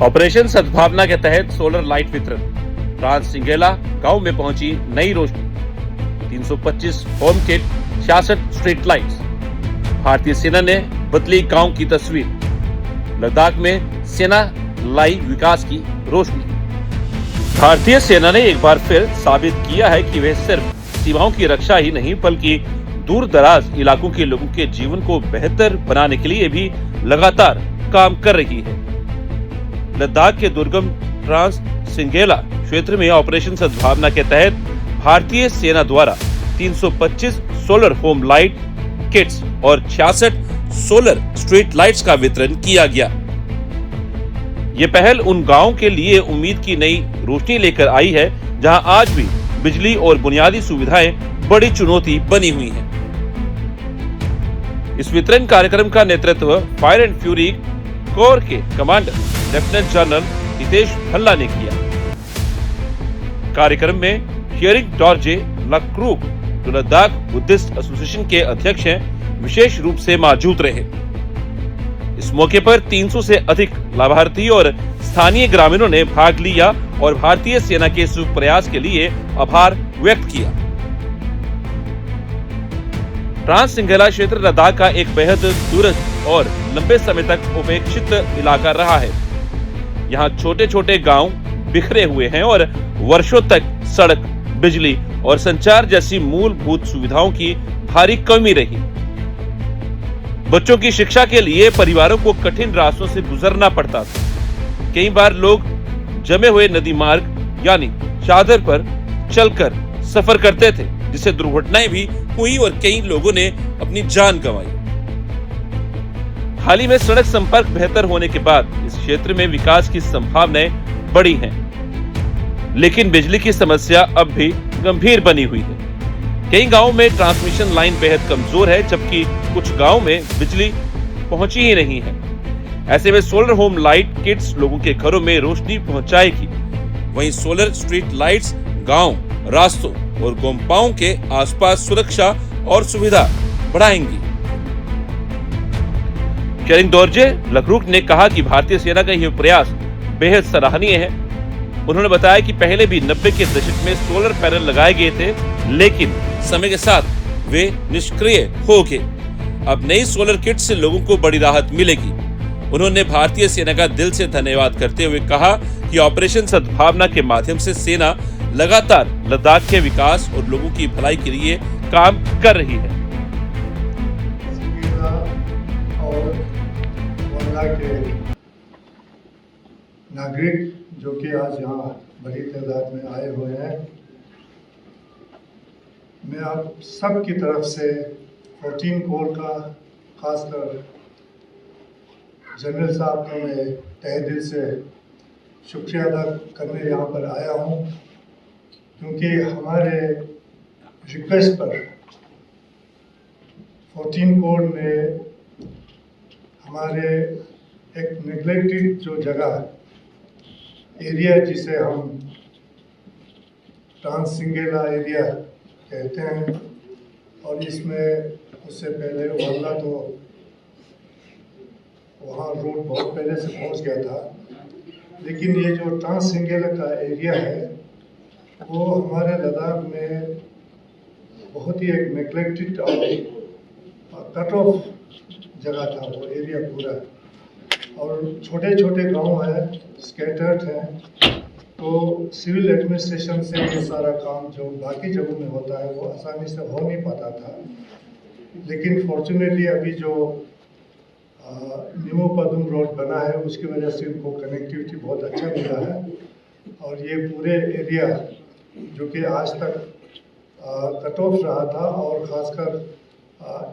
Operation सद्भावना के तहत सोलर लाइट वितरण। फ्रांस सिंगेला गांव में पहुंची Nai Roshni. 325 home kit, 66 street lights. भारतीय सेना ने बदली गांव की तस्वीर। लद्दाख में सेना लाई विकास की रोशनी। भारतीय सेना ने एक बार फिर साबित किया है कि वह सिर्फ सीमाओं की रक्षा ही नहीं बल्कि दूर दराज इलाकों के लोगों के जीवन को बेहतर बनाने के लिए भी लगातार काम कर रही है। लद्दाख के दुर्गम ट्रांस सिंगेला क्षेत्र में ऑपरेशन सद्भावना के तहत भारतीय सेना द्वारा 325 सोलर होम लाइट किट्स और 66 सोलर स्ट्रीट लाइट्स का वितरण किया गया। ये पहल उन गांवों के लिए उम्मीद की नई रोशनी लेकर आई है जहां आज भी बिजली और बुनियादी सुविधाएं बड़ी चुनौती बनी हुई हैं। इस वितरण कार्यक्रम का नेतृत्व फायर एंड फ्यूरी कोर के commander lieutenant general Hitesh Bhalla ने किया। कार्यक्रम में हियरिंग डॉर्जे लक्रूक, जो लद्दाख बुद्धिस्ट एसोसिएशन के अध्यक्ष हैं, विशेष रूप से मौजूद रहे। इस मौके पर 300 से अधिक लाभार्थी और स्थानीय ग्रामीणों ने भाग लिया और भारतीय सेना के इस प्रयास के लिए आभार व्यक्त किया। ट्रांस सिंगेला क्षेत्र लद्दाख का एक बेहद दूरस्थ और लंबे समय तक उपेक्षित इलाका रहा है। यहाँ छोटे छोटे गांव बिखरे हुए हैं और वर्षों तक सड़क, बिजली और संचार जैसी मूलभूत सुविधाओं की भारी कमी रही। बच्चों की शिक्षा के लिए परिवारों को कठिन रास्तों से गुजरना पड़ता था। कई बार लोग जमे हुए नदी मार्ग यानी चादर पर चलकर सफर करते थे, जिससे दुर्घटनाएं भी हुई और कई लोगों ने अपनी जान गंवाई। हाल ही में सड़क संपर्क बेहतर होने के बाद इस क्षेत्र में विकास की संभावनाएं बढ़ी हैं, लेकिन बिजली की समस्या अब भी गंभीर बनी हुई है। कई गांवों में ट्रांसमिशन लाइन बेहद कमजोर है, जबकि कुछ गांवों में बिजली पहुंची ही नहीं है। ऐसे में सोलर होम लाइट किट्स लोगों के घरों में रोशनी पहुंचाएगी। वहीं सोलर स्ट्रीट लाइट्स गांव, रास्तों और गोम्पाओं के आसपास सुरक्षा और सुविधा बढ़ाएंगी। हियरिंग डॉर्जे लक्रूक ने कहा कि भारतीय सेना का यह प्रयास बेहद सराहनीय है। उन्होंने बताया कि पहले भी 90 के दशक में सोलर पैनल लगाए गए थे, लेकिन समय के साथ वे निष्क्रिय हो गए। अब नई सोलर किट से लोगों को बड़ी राहत मिलेगी। उन्होंने भारतीय सेना का दिल से धन्यवाद करते हुए कहा कि ऑपरेशन सद्भावना के माध्यम से सेना लगातार लद्दाख के विकास और लोगों की भलाई के लिए काम कर रही है। और के नागरिक जो कि आज यहाँ बड़ी तादाद में आए हुए हैं, मैं आप सब की तरफ से 14 कोर का, खासकर जनरल साहब का मैं तहे दिल से शुक्रिया अदा करने यहाँ पर आया हूँ, क्योंकि हमारे रिक्वेस्ट पर 14 कोर ने हमारे एक नेग्लेक्टेड जो जगह एरिया, जिसे हम ट्रांस सिंगेला एरिया कहते हैं, और इसमें उससे पहले वाला तो वहाँ रोड बहुत पहले से पहुँच गया था, लेकिन ये जो ट्रांस सिंगेला का एरिया है वो हमारे लद्दाख में बहुत ही एक नेग्लेक्टेड और कट ऑफ जगह था वो एरिया पूरा, और छोटे छोटे गांव हैं, स्कैटर्ड हैं। तो सिविल एडमिनिस्ट्रेशन से ये सारा काम जो बाकी जगहों में होता है वो आसानी से हो नहीं पाता था। लेकिन फॉर्चुनेटली अभी जो न्यू पदुम रोड बना है उसकी वजह से इनको कनेक्टिविटी बहुत अच्छा मिला है, और ये पूरे एरिया जो कि आज तक कट ऑफ रहा था, और ख़ासकर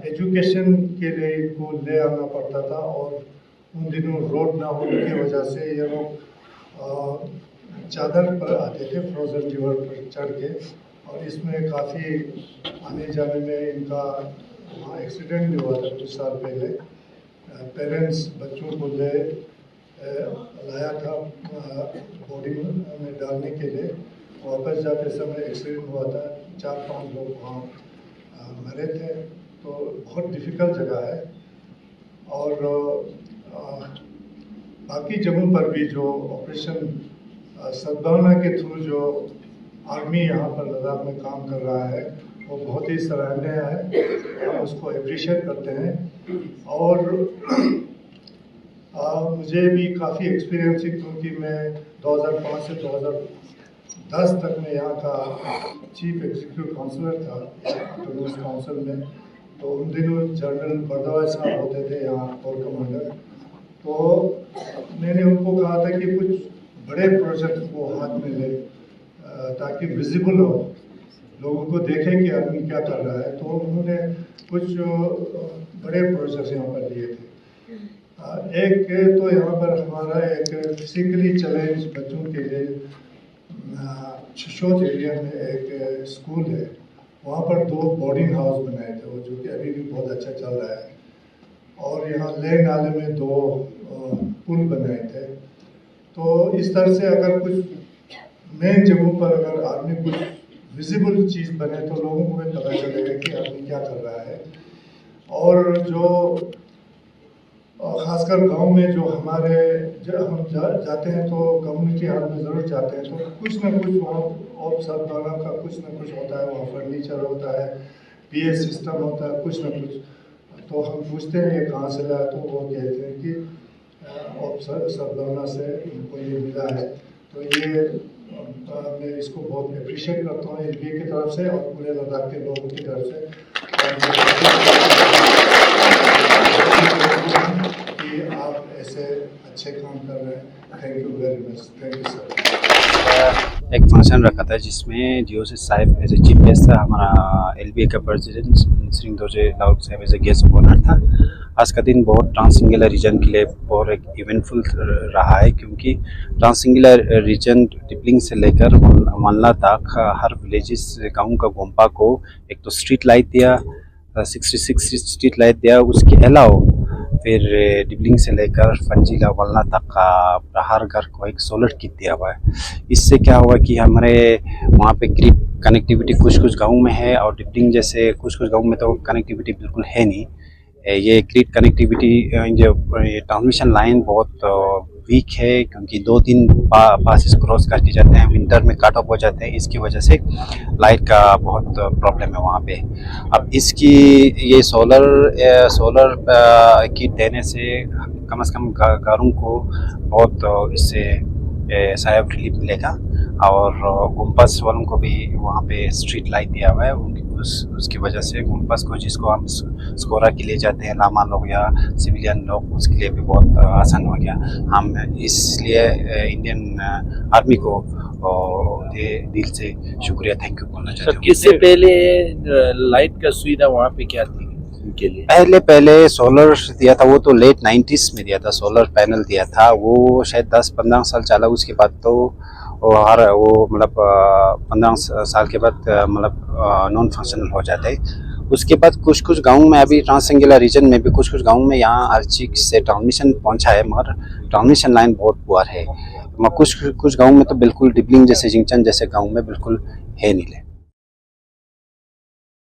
एजुकेशन के लिए इनको ले आना पड़ता था, और उन दिनों रोड ना होने की वजह से ये लोग चादर पर आते थे, फ्रोजन रिवर पर चढ़ के, और इसमें काफ़ी आने जाने में इनका एक्सीडेंट भी हुआ था कुछ साल पहले। पेरेंट्स बच्चों को लाया था बोर्डिंग में डालने के लिए, वापस जाते समय एक्सीडेंट हुआ था, 4-5 लोग वहाँ मरे थे। तो बहुत डिफ़िकल्ट जगह है, और बाकी जगहों पर भी जो ऑपरेशन सद्भावना के थ्रू जो आर्मी यहाँ पर लद्दाख में काम कर रहा है वो बहुत ही सराहनीय है, हम उसको अप्रिशिएट करते हैं। और मुझे भी काफ़ी एक्सपीरियंस है, क्योंकि मैं 2005 से 2010 तक में यहाँ का चीफ एग्जीक्यूटिव काउंसलर था ऑटोनॉमस काउंसिल में। तो उन दिनों जनरल बर्दवाज साहब होते थे यहाँ कोर कमांडर। तो मैंने उनको कहा था कि कुछ बड़े प्रोजेक्ट को हाथ में ले, ताकि विजिबल हो, लोगों को देखें कि आदमी क्या कर रहा है। तो उन्होंने कुछ बड़े प्रोजेक्ट्स यहाँ पर लिए थे। एक तो यहाँ पर हमारा एक फिजिकली चैलेंज बच्चों के लिए शिशोत एरिया में एक स्कूल है, वहाँ पर 2 बोर्डिंग हाउस बनाए थे, वो जो कि अभी भी बहुत अच्छा चल रहा है। और यहाँ लेह नाले में 2 पुल बनाए थे। तो इस तरह से अगर कुछ मेन जगहों पर अगर आदमी कुछ विजिबल चीज़ बने तो लोगों को भी पता चलेगा कि आदमी क्या कर रहा है। और जो खासकर गांव में जो हमारे जब हम जाते हैं तो कम्युनिटी हॉल में ज़रूर जाते हैं, तो कुछ ना कुछ वहाँ और सद्भावना का कुछ ना कुछ होता है, वहाँ फर्नीचर होता है, PA सिस्टम होता है, कुछ ना कुछ। तो हम पूछते हैं ये कहाँ से लाया, तो वो कहते हैं कि और सद्भावना से उनको ये मिला है। तो ये मैं इसको बहुत अप्रिशिएट करता हूँ LBA की तरफ से और पूरे लद्दाख के लोगों की तरफ से कि आप ऐसे अच्छे काम कर रहे हैं। Thank you very much. Thank you sir. एक फंक्शन रखा था जिसमें DOC साहब एज ए चीफ गेस्ट था, हमारा LBA का प्रेसिडेंट सिंह दोजे लाउड साहब एज ए गेस्ट बोनर था। आज का दिन बहुत ट्रांस-सिंगेला रीजन के लिए बहुत एक इवेंटफुल रहा है, क्योंकि ट्रांस-सिंगेला रीजन टिपलिंग से लेकर मनला तक हर विलेजेस गाँव का गोम्पा को एक तो स्ट्रीट लाइट दिया, 66 स्ट्रीट लाइट दिया। उसके अलावा फिर डिबलिंग से लेकर फंजीला वलना तक का हर घर को एक सोलर किट दिया हुआ है। इससे क्या हुआ कि हमारे वहाँ पे ग्रिड कनेक्टिविटी कुछ गाँव में है, और डिबलिंग जैसे कुछ गाँव में तो कनेक्टिविटी बिल्कुल है नहीं। ये ग्रिड कनेक्टिविटी जो ट्रांसमिशन लाइन बहुत वीक है, क्योंकि 2-3 पासेस क्रॉस करके जाते हैं, विंटर में कट ऑफ हो जाते हैं। इसकी वजह से लाइट का बहुत प्रॉब्लम है वहाँ पे। अब इसकी ये सोलर किट देने से कम घरों को बहुत इससे सहयोग रिलीफ मिलेगा। और गुम्पस वालों को भी वहाँ पे स्ट्रीट लाइट दिया हुआ है, उसकी वजह से गुम्पस को जिसको हम स्कोरा के लिए जाते हैं, लामा लोग या सिविलियन लोग, उसके लिए भी बहुत आसान हो गया। हम इसलिए इंडियन आर्मी को दिल से शुक्रिया, थैंक यू बोलना चाहते हैं। इससे पहले लाइट का सुविधा वहाँ पे क्या थी उनके लिए? पहले सोलर दिया था, वो तो लेट 90s में दिया था, सोलर पैनल दिया था, वो शायद 10-15 साल चला। उसके बाद तो वो मतलब 15 साल के बाद मतलब नॉन फंक्शनल हो जाते हैं। उसके बाद कुछ गाँव में अभी ट्रांस-सिंगेला रीजन में भी कुछ गाँव में यहाँ हर चीज से ट्रांसमिशन पहुँचा है, मगर ट्रांसमिशन लाइन बहुत पुअर है। कुछ गाँव में तो बिल्कुल डिबलिंग जैसे जिंगचन जैसे गाँव में बिल्कुल है नहीं।